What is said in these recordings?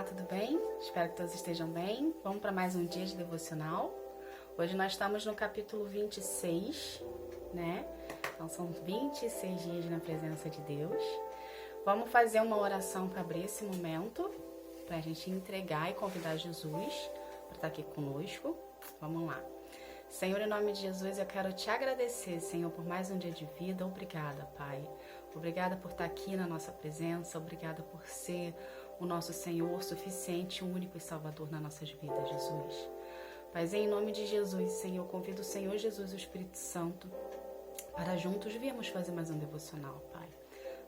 Olá, tudo bem? Espero que todos estejam bem. Vamos para mais um dia de devocional. Hoje nós estamos no capítulo 26, né? Então são 26 dias na presença de Deus. Vamos fazer uma oração para abrir esse momento, para a gente entregar e convidar Jesus para estar aqui conosco. Vamos lá. Senhor, em nome de Jesus, eu quero te agradecer, Senhor, por mais um dia de vida. Obrigada, Pai. Obrigada por estar aqui na nossa presença. Obrigada por ser o nosso Senhor suficiente, único e salvador nas nossas vidas, Jesus. Pai, em nome de Jesus, Senhor, convido o Senhor Jesus, o Espírito Santo, para juntos virmos fazer mais um devocional, Pai.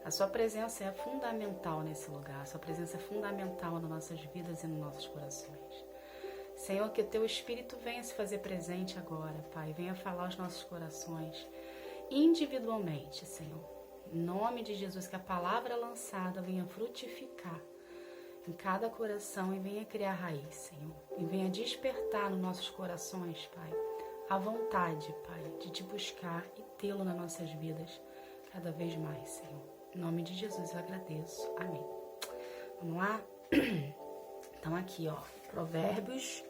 A sua presença é fundamental nesse lugar. A sua presença é fundamental nas nossas vidas e nos nossos corações. Senhor, que o teu Espírito venha se fazer presente agora, Pai. Venha falar aos nossos corações individualmente, Senhor. Em nome de Jesus, que a palavra lançada venha frutificar em cada coração e venha criar raiz, Senhor. E venha despertar nos nossos corações, Pai, a vontade, Pai, de te buscar e tê-lo nas nossas vidas cada vez mais, Senhor. Em nome de Jesus eu agradeço. Amém. Vamos lá? Então aqui, ó, Provérbios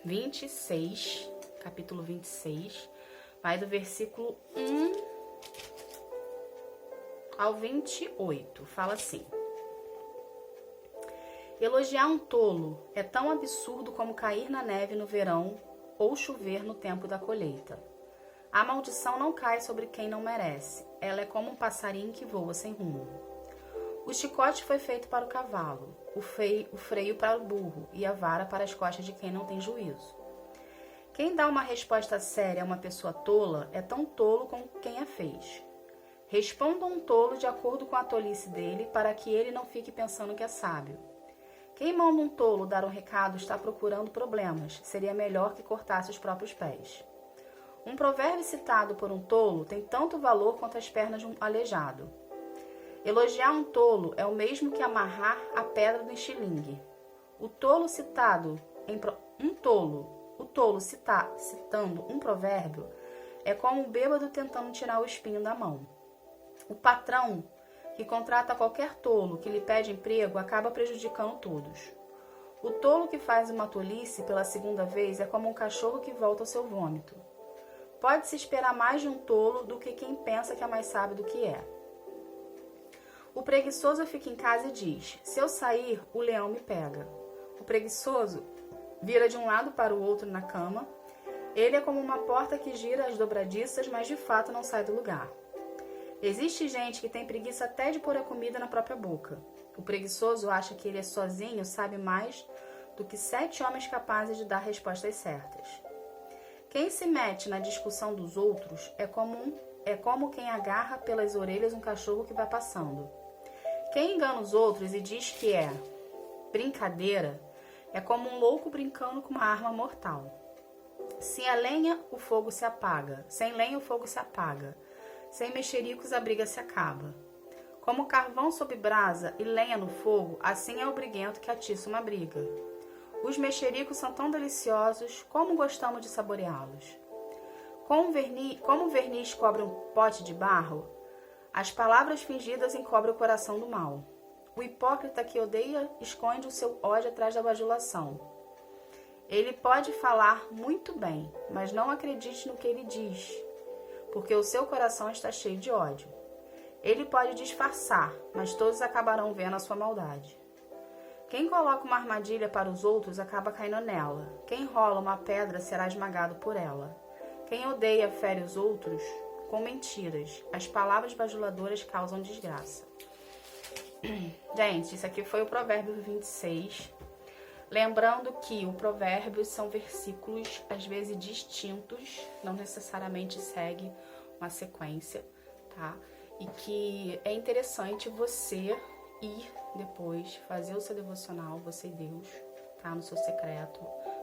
26, capítulo 26, vai do versículo 1 ao 28. Fala assim: elogiar um tolo é tão absurdo como cair na neve no verão ou chover no tempo da colheita. A maldição não cai sobre quem não merece. Ela é como um passarinho que voa sem rumo. O chicote foi feito para o cavalo, o freio para o burro e a vara para as costas de quem não tem juízo. Quem dá uma resposta séria a uma pessoa tola é tão tolo como quem a fez. Responda um tolo de acordo com a tolice dele, para que ele não fique pensando que é sábio. Quem manda um tolo dar um recado está procurando problemas. Seria melhor que cortasse os próprios pés. Um provérbio citado por um tolo tem tanto valor quanto as pernas de um aleijado. Elogiar um tolo é o mesmo que amarrar a pedra do estilingue. O tolo citando um provérbio é como um bêbado tentando tirar o espinho da mão. O patrão que contrata qualquer tolo que lhe pede emprego acaba prejudicando todos. O tolo que faz uma tolice pela segunda vez é como um cachorro que volta ao seu vômito. Pode-se esperar mais de um tolo do que quem pensa que é mais sábio do que é. O preguiçoso fica em casa e diz: se eu sair, o leão me pega. O preguiçoso vira de um lado para o outro na cama. Ele é como uma porta que gira as dobradiças, mas de fato não sai do lugar. Existe gente que tem preguiça até de pôr a comida na própria boca. O preguiçoso acha que ele sozinho sabe mais do que 7 homens capazes de dar respostas certas. Quem se mete na discussão dos outros é como quem agarra pelas orelhas um cachorro que vai passando. Quem engana os outros e diz que é brincadeira é como um louco brincando com uma arma mortal. Sem lenha, o fogo se apaga. Sem mexericos, a briga se acaba. Como carvão sob brasa e lenha no fogo, assim é o briguento que atiça uma briga. Os mexericos são tão deliciosos, como gostamos de saboreá-los. Como o verniz cobre um pote de barro, as palavras fingidas encobrem o coração do mal. O hipócrita que odeia esconde o seu ódio atrás da bajulação. Ele pode falar muito bem, mas não acredite no que ele diz, porque o seu coração está cheio de ódio. Ele pode disfarçar, mas todos acabarão vendo a sua maldade. Quem coloca uma armadilha para os outros acaba caindo nela. Quem rola uma pedra será esmagado por ela. Quem odeia fere os outros com mentiras. As palavras bajuladoras causam desgraça. Gente, isso aqui foi o provérbio 26. Lembrando que o provérbio são versículos, às vezes, distintos. Não necessariamente segue uma sequência, tá? E que é interessante você ir depois fazer o seu devocional, você e Deus, tá? No seu secreto,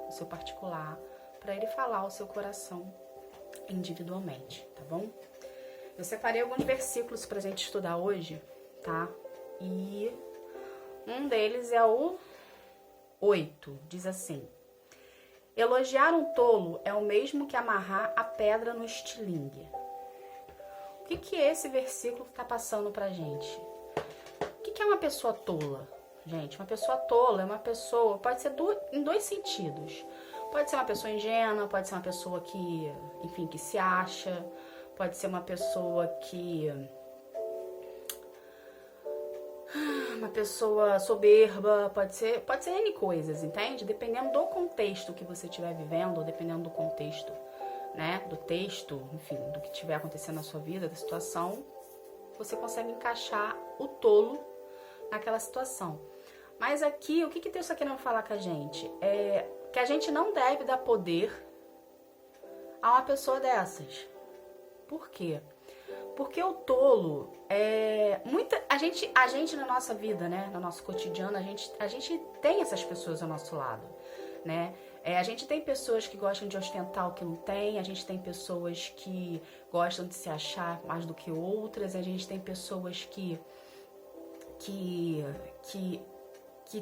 no seu particular, para ele falar ao seu coração individualmente, tá bom? Eu separei alguns versículos pra gente estudar hoje, tá? E um deles é o 8, diz assim: elogiar um tolo é o mesmo que amarrar a pedra no estilingue. O que é esse versículo que está passando pra gente? O que é uma pessoa tola? gente. Uma pessoa tola é uma pessoa, pode ser em dois sentidos. Pode ser uma pessoa ingênua, pode ser uma pessoa que, enfim, que se acha, pode ser uma pessoa que... uma pessoa soberba, pode ser N coisas, entende? Dependendo do contexto que você estiver vivendo, ou dependendo do contexto, né, do texto, enfim, do que estiver acontecendo na sua vida, da situação, você consegue encaixar o tolo naquela situação. Mas aqui, o que Deus está querendo falar com a gente? É que a gente não deve dar poder a uma pessoa dessas. Por quê? Porque o tolo a gente na nossa vida, né, no nosso cotidiano, a gente tem essas pessoas ao nosso lado, né? A gente tem pessoas que gostam de ostentar o que não tem, a gente tem pessoas que gostam de se achar mais do que outras, a gente tem pessoas que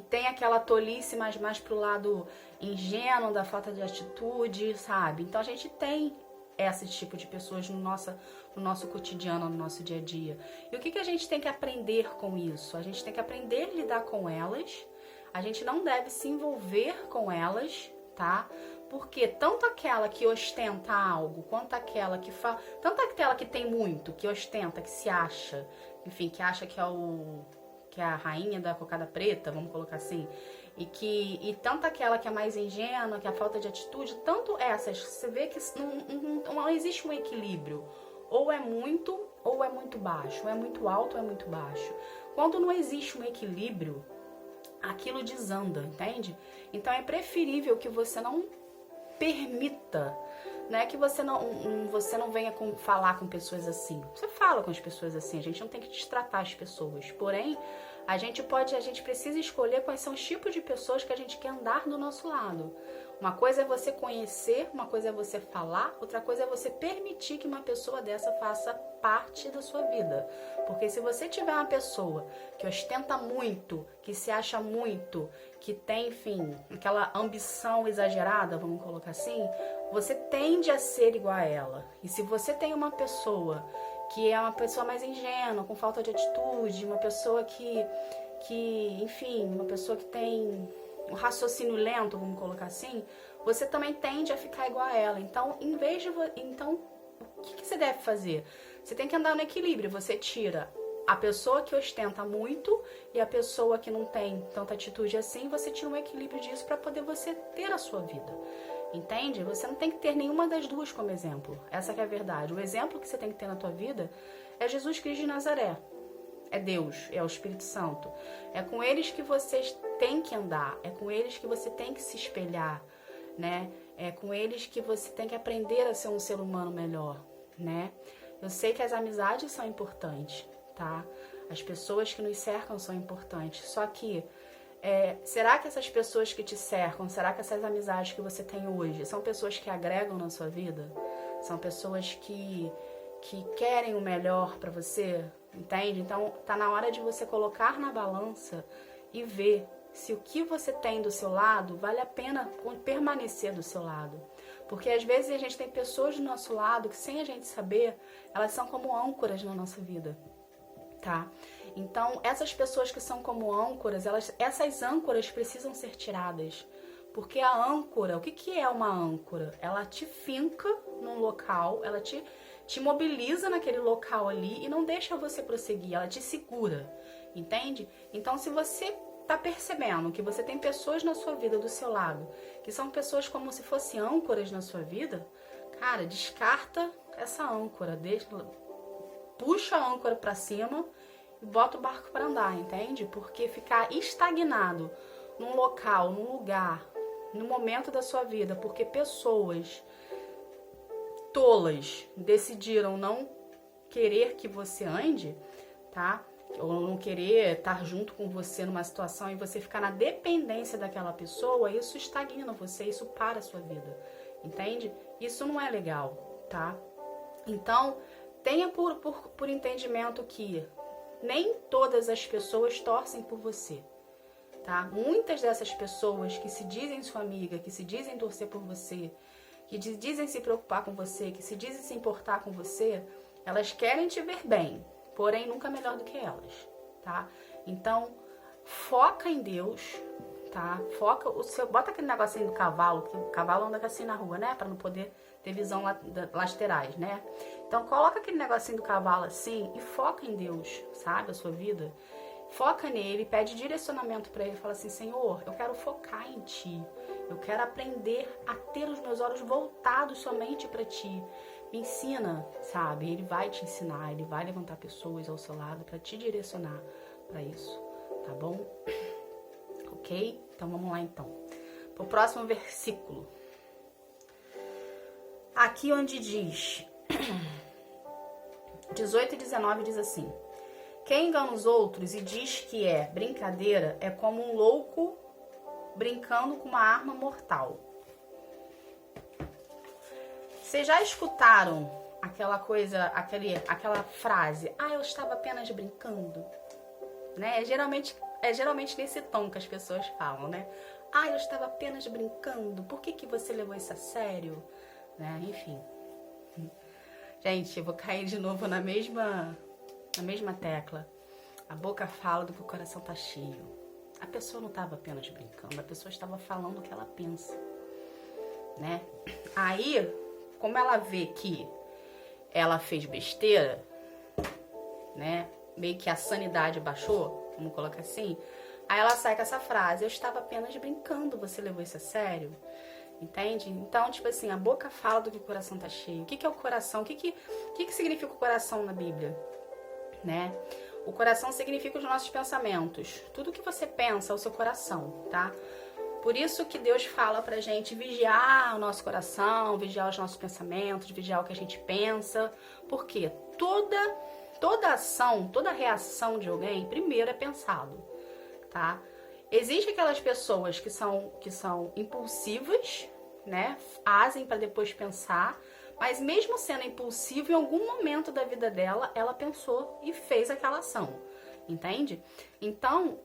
tem aquela tolice mais pro lado ingênuo, da falta de atitude, sabe? Então a gente tem esse tipo de pessoas no nosso cotidiano, no nosso dia a dia. E o que a gente tem que aprender com isso? A gente tem que aprender a lidar com elas, a gente não deve se envolver com elas, tá? Porque tanto aquela que ostenta algo, quanto aquela que fala... Tanto aquela que tem muito, que ostenta, que se acha, enfim, que acha que é a rainha da cocada preta, vamos colocar assim, e tanto aquela que é mais ingênua, que é a falta de atitude, tanto essas, você vê que não existe um equilíbrio, ou é muito baixo, ou é muito alto ou é muito baixo. Quando não existe um equilíbrio, aquilo desanda, entende? Então é preferível que você não permita, né, que você não venha falar com pessoas assim. Você fala com as pessoas assim, a gente não tem que destratar as pessoas. Porém, a gente precisa escolher quais são os tipos de pessoas que a gente quer andar do nosso lado. Uma coisa é você conhecer, uma coisa é você falar, outra coisa é você permitir que uma pessoa dessa faça parte da sua vida. Porque se você tiver uma pessoa que ostenta muito, que se acha muito, que tem, enfim, aquela ambição exagerada, vamos colocar assim, você tende a ser igual a ela. E se você tem uma pessoa que é uma pessoa mais ingênua, com falta de atitude, uma pessoa que enfim, uma pessoa que tem um raciocínio lento, vamos colocar assim, você também tende a ficar igual a ela. Então, o que você deve fazer? Você tem que andar no equilíbrio. Você tira a pessoa que ostenta muito e a pessoa que não tem tanta atitude assim, você tira um equilíbrio disso para poder você ter a sua vida. Entende? Você não tem que ter nenhuma das duas como exemplo. Essa que é a verdade. O exemplo que você tem que ter na tua vida é Jesus Cristo de Nazaré. É Deus, é o Espírito Santo. É com eles que vocês têm que andar, é com eles que você tem que se espelhar, né? É com eles que você tem que aprender a ser um ser humano melhor, né? Eu sei que as amizades são importantes, tá? As pessoas que nos cercam são importantes, só que será que essas pessoas que te cercam, será que essas amizades que você tem hoje são pessoas que agregam na sua vida? São pessoas que querem o melhor pra você? Entende? Então, tá na hora de você colocar na balança e ver se o que você tem do seu lado vale a pena permanecer do seu lado. Porque às vezes a gente tem pessoas do nosso lado que, sem a gente saber, elas são como âncoras na nossa vida, tá? Então, essas pessoas que são como âncoras, essas âncoras precisam ser tiradas. Porque a âncora, o que é uma âncora? Ela te finca num local, ela te mobiliza naquele local ali e não deixa você prosseguir, ela te segura, entende? Então, se você tá percebendo que você tem pessoas na sua vida do seu lado, que são pessoas como se fossem âncoras na sua vida, cara, descarta essa âncora, puxa a âncora pra cima e bota o barco para andar, entende? Porque ficar estagnado num local, num lugar, no momento da sua vida, porque pessoas tolas decidiram não querer que você ande, tá? Ou não querer estar junto com você numa situação e você ficar na dependência daquela pessoa, isso estagna você, isso para a sua vida, entende? Isso não é legal, tá? Então, tenha por entendimento que nem todas as pessoas torcem por você, tá? Muitas dessas pessoas que se dizem sua amiga, que se dizem torcer por você, que dizem se preocupar com você, que se dizem se importar com você, elas querem te ver bem, porém nunca melhor do que elas, tá? Então, foca em Deus, tá? Foca o seu, bota aquele negocinho do cavalo, que o cavalo anda assim na rua, né? Pra não poder ter visão laterais, né? Então coloca aquele negocinho do cavalo assim e foca em Deus, sabe? A sua vida. Foca nele, pede direcionamento para ele, fala assim: Senhor, eu quero focar em Ti. Eu quero aprender a ter os meus olhos voltados somente para Ti. Me ensina, sabe? Ele vai te ensinar, ele vai levantar pessoas ao seu lado para te direcionar para isso, tá bom? Ok? Então vamos lá então. Pro próximo versículo. Aqui onde diz 18 e 19 diz assim: quem engana os outros e diz que é brincadeira é como um louco brincando com uma arma mortal. Vocês já escutaram aquela coisa, aquela frase: ah, eu estava apenas brincando? Né? É geralmente nesse tom que as pessoas falam, né? Ah, eu estava apenas brincando. Por que você levou isso a sério? Né? Enfim. Gente, eu vou cair de novo na mesma tecla. A boca fala do que o coração tá cheio. A pessoa não estava apenas brincando, a pessoa estava falando o que ela pensa, né? Aí, como ela vê que ela fez besteira, né? Meio que a sanidade baixou, vamos colocar assim. Aí ela sai com essa frase: eu estava apenas brincando, você levou isso a sério? Entende? Então, tipo assim, a boca fala do que o coração tá cheio. O que é o coração? O que significa o coração na Bíblia? Né? O coração significa os nossos pensamentos. Tudo que você pensa é o seu coração, tá? Por isso que Deus fala pra gente vigiar o nosso coração, vigiar os nossos pensamentos, vigiar o que a gente pensa. Porque toda ação, toda reação de alguém, primeiro é pensado, tá? Existem aquelas pessoas que são impulsivas, né? Agem para depois pensar, mas mesmo sendo impulsiva, em algum momento da vida dela, ela pensou e fez aquela ação, entende? Então,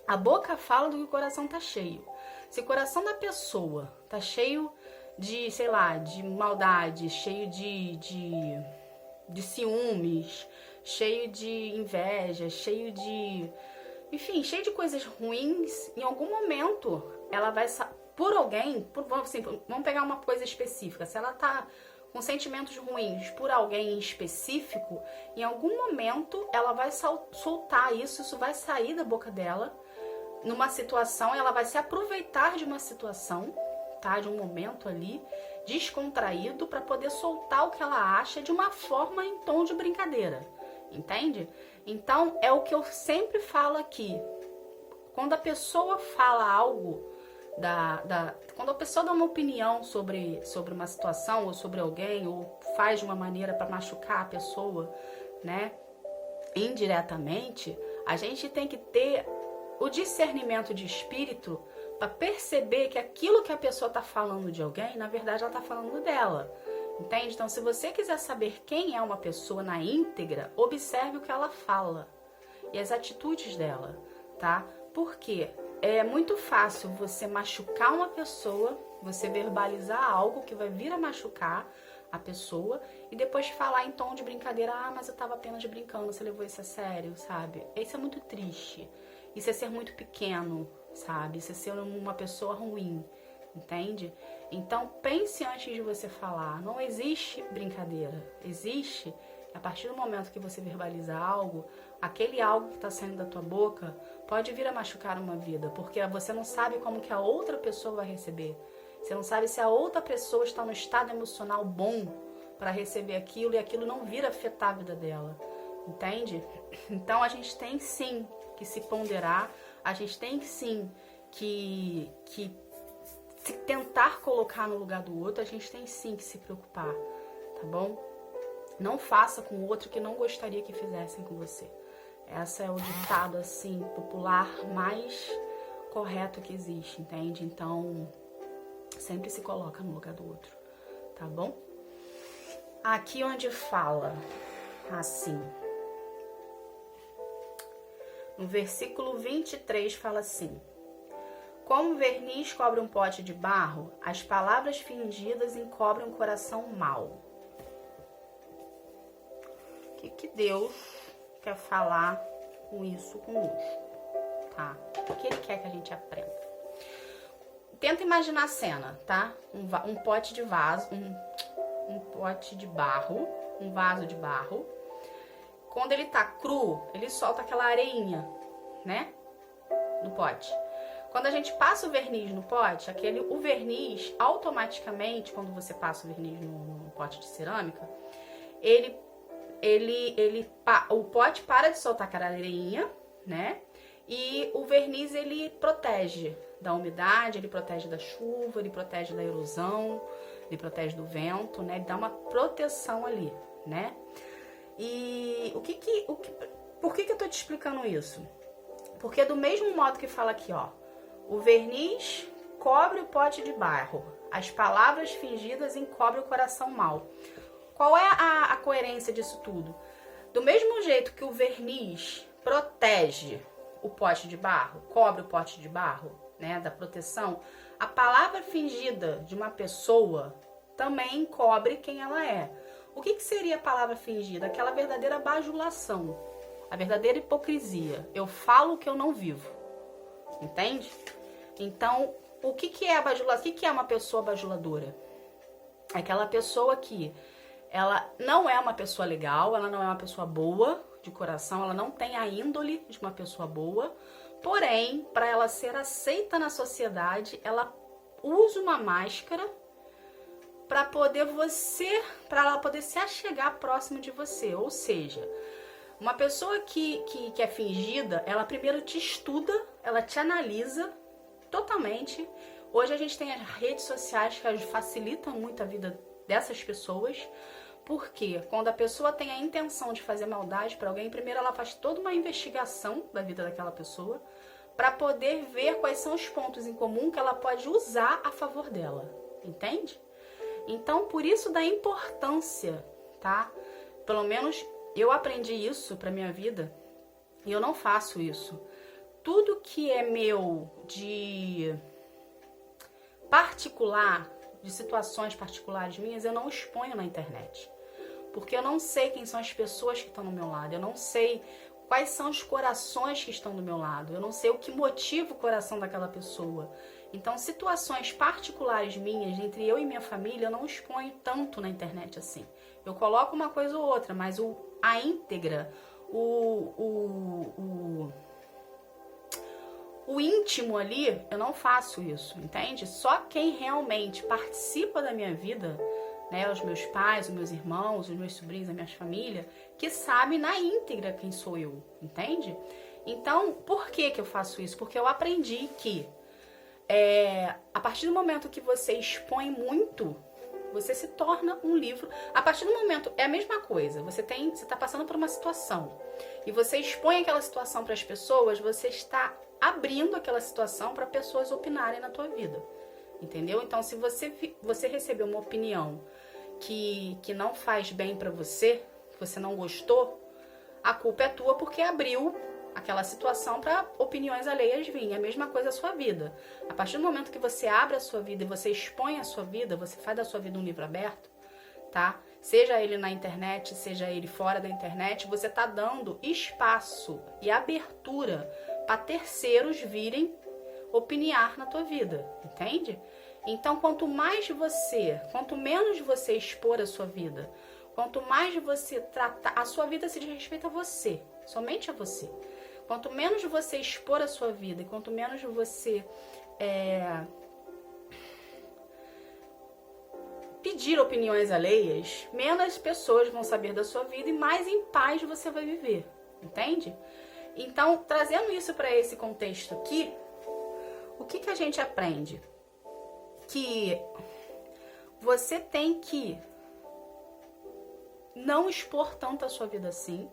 a boca fala do que o coração tá cheio. Se o coração da pessoa tá cheio de, sei lá, de maldade, cheio de ciúmes, cheio de inveja, cheio de... enfim, cheio de coisas ruins, em algum momento ela vai... por alguém, assim, vamos pegar uma coisa específica. Se ela tá com sentimentos ruins por alguém em específico, em algum momento ela vai soltar isso vai sair da boca dela numa situação, ela vai se aproveitar de uma situação, tá? De um momento ali descontraído para poder soltar o que ela acha de uma forma em tom de brincadeira, entende? Então, é o que eu sempre falo aqui. Quando a pessoa fala algo, quando a pessoa dá uma opinião sobre uma situação ou sobre alguém, ou faz de uma maneira para machucar a pessoa, né, indiretamente, a gente tem que ter o discernimento de espírito para perceber que aquilo que a pessoa está falando de alguém, na verdade ela está falando dela. Entende? Então, se você quiser saber quem é uma pessoa na íntegra, observe o que ela fala e as atitudes dela, tá? Porque é muito fácil você machucar uma pessoa, você verbalizar algo que vai vir a machucar a pessoa e depois falar em tom de brincadeira: ah, mas eu tava apenas brincando, você levou isso a sério, sabe? Isso é muito triste. Isso é ser muito pequeno, sabe? Isso é ser uma pessoa ruim, entende? Então, pense antes de você falar. Não existe brincadeira. Existe, a partir do momento que você verbaliza algo, aquele algo que está saindo da tua boca pode vir a machucar uma vida, porque você não sabe como que a outra pessoa vai receber. Você não sabe se a outra pessoa está no estado emocional bom para receber aquilo e aquilo não vir a afetar a vida dela, entende? Então, a gente tem sim que se ponderar, a gente tem sim que se tentar colocar no lugar do outro, a gente tem sim que se preocupar, tá bom? Não faça com o outro que não gostaria que fizessem com você. Esse é o ditado, assim, popular mais correto que existe, entende? Então, sempre se coloca no lugar do outro, tá bom? Aqui onde fala assim, no versículo 23 fala assim: como verniz cobre um pote de barro, as palavras fingidas encobrem um coração mau. O que Deus quer falar com isso conosco, tá? O que ele quer que a gente aprenda? Tenta imaginar a cena, tá? Um pote de vaso, um pote de barro, um vaso de barro. Quando ele tá cru, ele solta aquela areinha, né? No pote. Quando a gente passa o verniz no pote, o verniz, automaticamente, quando você passa o verniz no pote de cerâmica, o pote para de soltar aquela areinha, né? E o verniz, ele protege da umidade, ele protege da chuva, ele protege da erosão, ele protege do vento, né? Ele dá uma proteção ali, né? E por que eu tô te explicando isso? Porque do mesmo modo que fala aqui, ó, o verniz cobre o pote de barro, as palavras fingidas encobrem o coração mau. Qual é a coerência disso tudo? Do mesmo jeito que o verniz protege o pote de barro, cobre o pote de barro, né, da proteção, a palavra fingida de uma pessoa também cobre quem ela é. O que seria a palavra fingida? Aquela verdadeira bajulação, a verdadeira hipocrisia. Eu falo o que eu não vivo, entende? Então, o que é a bajulação? O que é uma pessoa bajuladora? É aquela pessoa que ela não é uma pessoa legal, ela não é uma pessoa boa de coração, ela não tem a índole de uma pessoa boa, porém, para ela ser aceita na sociedade, ela usa uma máscara para ela poder se achegar próximo de você. Ou seja, uma pessoa que é fingida, ela primeiro te estuda, ela te analisa totalmente. Hoje a gente tem as redes sociais que facilitam muito a vida dessas pessoas, porque quando a pessoa tem a intenção de fazer maldade para alguém, primeiro ela faz toda uma investigação da vida daquela pessoa para poder ver quais são os pontos em comum que ela pode usar a favor dela, entende? Então, por isso da importância, tá? Pelo menos eu aprendi isso pra minha vida e eu não faço isso. Tudo que é meu de particular, de situações particulares minhas, eu não exponho na internet. Porque eu não sei quem são as pessoas que estão do meu lado, eu não sei quais são os corações que estão do meu lado, eu não sei o que motiva o coração daquela pessoa. Então, situações particulares minhas, entre eu e minha família, eu não exponho tanto na internet assim. Eu coloco uma coisa ou outra, mas a íntegra, o íntimo ali, eu não faço isso, entende? Só quem realmente participa da minha vida, né, os meus pais, os meus irmãos, os meus sobrinhos, a minha família, que sabe na íntegra quem sou eu, entende? Então, por que eu faço isso? Porque eu aprendi que a partir do momento que você expõe muito, você se torna um livro. A partir do momento, é a mesma coisa, você está passando por uma situação e você expõe aquela situação para as pessoas, você está abrindo aquela situação para pessoas opinarem na tua vida, entendeu? Então, se você receber uma opinião que não faz bem para você, que você não gostou, a culpa é tua porque abriu aquela situação para opiniões alheias virem. A mesma coisa a sua vida. A partir do momento que você abre a sua vida e você expõe a sua vida, você faz da sua vida um livro aberto, tá? Seja ele na internet, seja ele fora da internet, você tá dando espaço e abertura para terceiros virem opinar na tua vida, entende? Então, quanto menos você expor a sua vida, quanto mais você tratar, a sua vida se diz respeito a você, somente a você. Quanto menos você expor a sua vida e quanto menos você pedir opiniões alheias, menos pessoas vão saber da sua vida e mais em paz você vai viver, entende? Então, trazendo isso para esse contexto aqui, o que a gente aprende? Que você tem que não expor tanto a sua vida assim,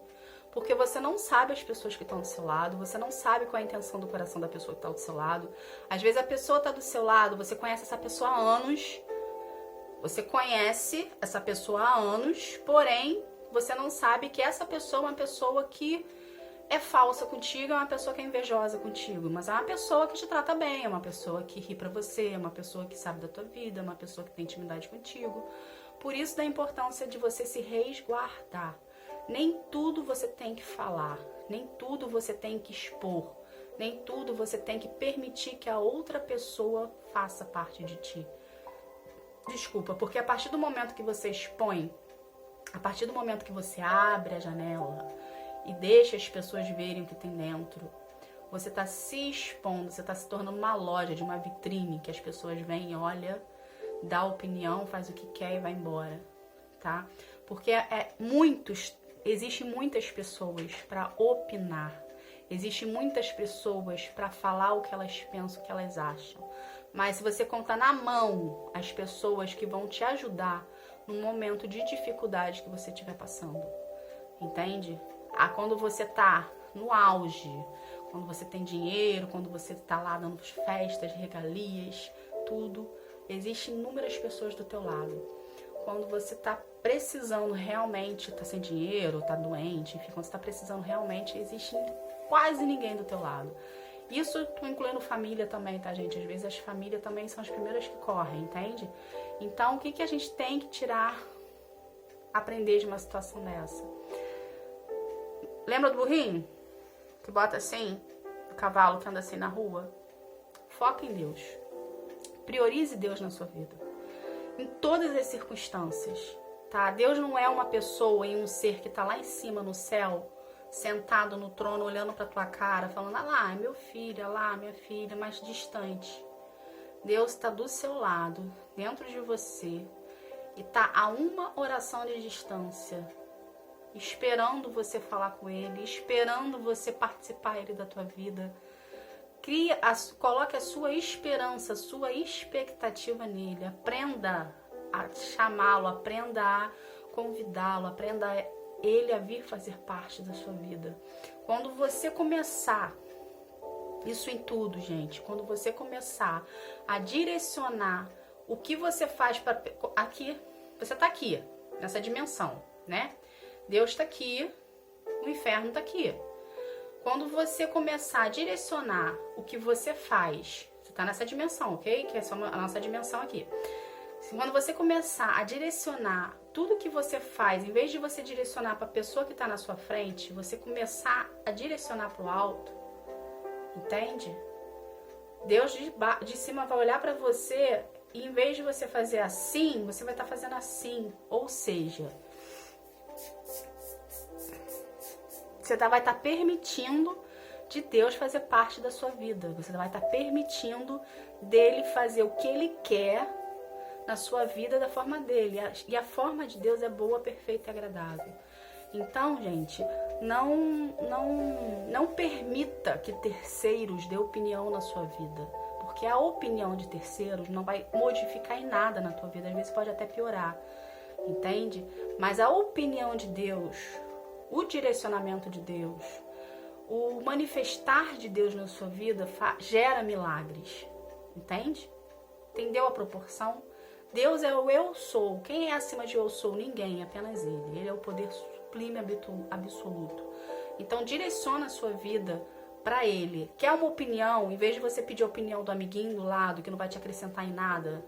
porque você não sabe as pessoas que estão do seu lado, você não sabe qual é a intenção do coração da pessoa que está do seu lado. Às vezes a pessoa está do seu lado, você conhece essa pessoa há anos, porém você não sabe que essa pessoa é uma pessoa que é falsa contigo, é uma pessoa que é invejosa contigo, mas é uma pessoa que te trata bem, é uma pessoa que ri pra você, é uma pessoa que sabe da tua vida, é uma pessoa que tem intimidade contigo. Por isso da importância de você se resguardar. Nem tudo você tem que falar, nem tudo você tem que expor, nem tudo você tem que permitir que a outra pessoa faça parte de ti. Desculpa, porque a partir do momento que você expõe, a partir do momento que você abre a janela e deixa as pessoas verem o que tem dentro, você está se expondo, você está se tornando uma loja, de uma vitrine, que as pessoas vêm, olha, dá opinião, faz o que quer e vai embora, tá? Porque existem muitas pessoas para opinar, existem muitas pessoas para falar o que elas pensam, o que elas acham. Mas se você contar na mão as pessoas que vão te ajudar no momento de dificuldade que você estiver passando, entende? Quando você tá no auge, quando você tem dinheiro, quando você tá lá dando festas, regalias, tudo, existem inúmeras pessoas do teu lado. Quando você tá precisando realmente, tá sem dinheiro, tá doente, enfim, quando você tá precisando realmente, existe quase ninguém do teu lado. Isso tô incluindo família também, tá, gente? Às vezes as famílias também são as primeiras que correm, entende? Então, o que a gente tem que aprender de uma situação dessa? Lembra do burrinho? Que bota assim, o cavalo que anda assim na rua? Foca em Deus. Priorize Deus na sua vida. Em todas as circunstâncias, tá? Deus não é uma pessoa e um ser que tá lá em cima no céu, sentado no trono, olhando pra tua cara, falando, ah lá, meu filho, ah lá, minha filha, mais distante. Deus está do seu lado, dentro de você, e tá a uma oração de distância, esperando você falar com Ele, esperando você participar Ele da tua vida. Coloque a sua esperança, a sua expectativa nele. Aprenda a chamá-lo, aprenda a convidá-lo, aprenda Ele a vir fazer parte da sua vida. Quando você começar, isso em tudo, gente, quando você começar a direcionar o que você faz para aqui, você tá aqui, nessa dimensão, né? Deus está aqui, o inferno está aqui. Quando você começar a direcionar o que você faz, você está nessa dimensão, ok? Que é só a nossa dimensão aqui. Quando você começar a direcionar tudo que você faz, em vez de você direcionar para a pessoa que está na sua frente, você começar a direcionar para o alto, entende? Deus de cima vai olhar para você e em vez de você fazer assim, você vai estar fazendo assim. Ou seja, você vai estar permitindo de Deus fazer parte da sua vida. Você vai estar permitindo dele fazer o que ele quer na sua vida da forma dele. E a forma de Deus é boa, perfeita e agradável. Então, gente, não permita que terceiros dê opinião na sua vida. Porque a opinião de terceiros não vai modificar em nada na tua vida. Às vezes pode até piorar. Entende? Mas a opinião de Deus, o direcionamento de Deus, o manifestar de Deus na sua vida gera milagres. Entende? Entendeu a proporção? Deus é o eu sou. Quem é acima de eu sou? Ninguém, apenas Ele. Ele é o poder sublime absoluto. Então direciona a sua vida para Ele. Quer uma opinião? Em vez de você pedir a opinião do amiguinho do lado, que não vai te acrescentar em nada,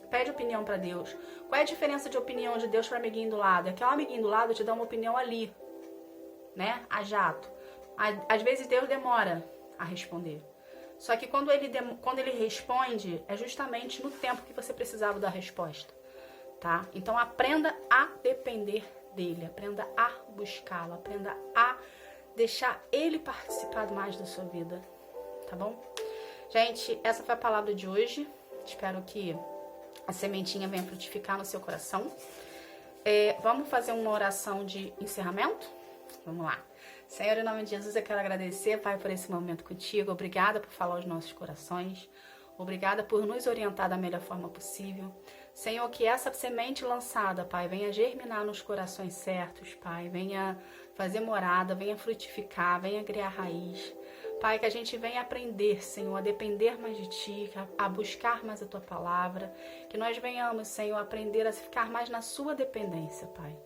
pede opinião para Deus. Qual é a diferença de opinião de Deus para amiguinho do lado? É que o amiguinho do lado te dá uma opinião ali, né? A jato. Às vezes Deus demora a responder. Só que quando ele responde, é justamente no tempo que você precisava da resposta, tá? Então aprenda a depender dele, aprenda a buscá-lo, aprenda a deixar ele participar mais da sua vida, tá bom? Gente, essa foi a palavra de hoje. Espero que a sementinha venha frutificar no seu coração. Vamos fazer uma oração de encerramento? Vamos lá. Senhor, em nome de Jesus, eu quero agradecer, Pai, por esse momento contigo. Obrigada por falar aos nossos corações. Obrigada por nos orientar da melhor forma possível. Senhor, que essa semente lançada, Pai, venha germinar nos corações certos, Pai. Venha fazer morada, venha frutificar, venha criar raiz. Pai, que a gente venha aprender, Senhor, a depender mais de Ti, a buscar mais a Tua palavra. Que nós venhamos, Senhor, aprender a ficar mais na Sua dependência, Pai.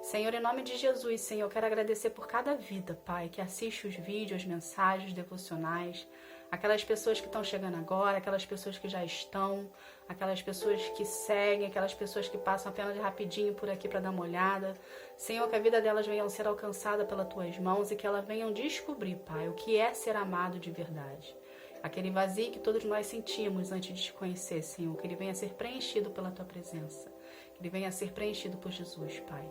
Senhor, em nome de Jesus, Senhor, eu quero agradecer por cada vida, Pai, que assiste os vídeos, as mensagens, os devocionais. Aquelas pessoas que estão chegando agora, aquelas pessoas que já estão, aquelas pessoas que seguem, aquelas pessoas que passam apenas rapidinho por aqui para dar uma olhada. Senhor, que a vida delas venha ser alcançada pelas tuas mãos e que elas venham descobrir, Pai, o que é ser amado de verdade. Aquele vazio que todos nós sentimos antes de te conhecer, Senhor, que ele venha ser preenchido pela tua presença. Que ele venha ser preenchido por Jesus, Pai.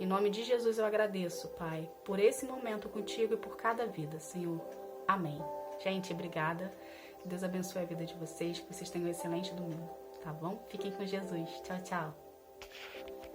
Em nome de Jesus eu agradeço, Pai, por esse momento contigo e por cada vida, Senhor. Amém. Gente, obrigada. Que Deus abençoe a vida de vocês, que vocês tenham um excelente domingo, tá bom? Fiquem com Jesus. Tchau, tchau.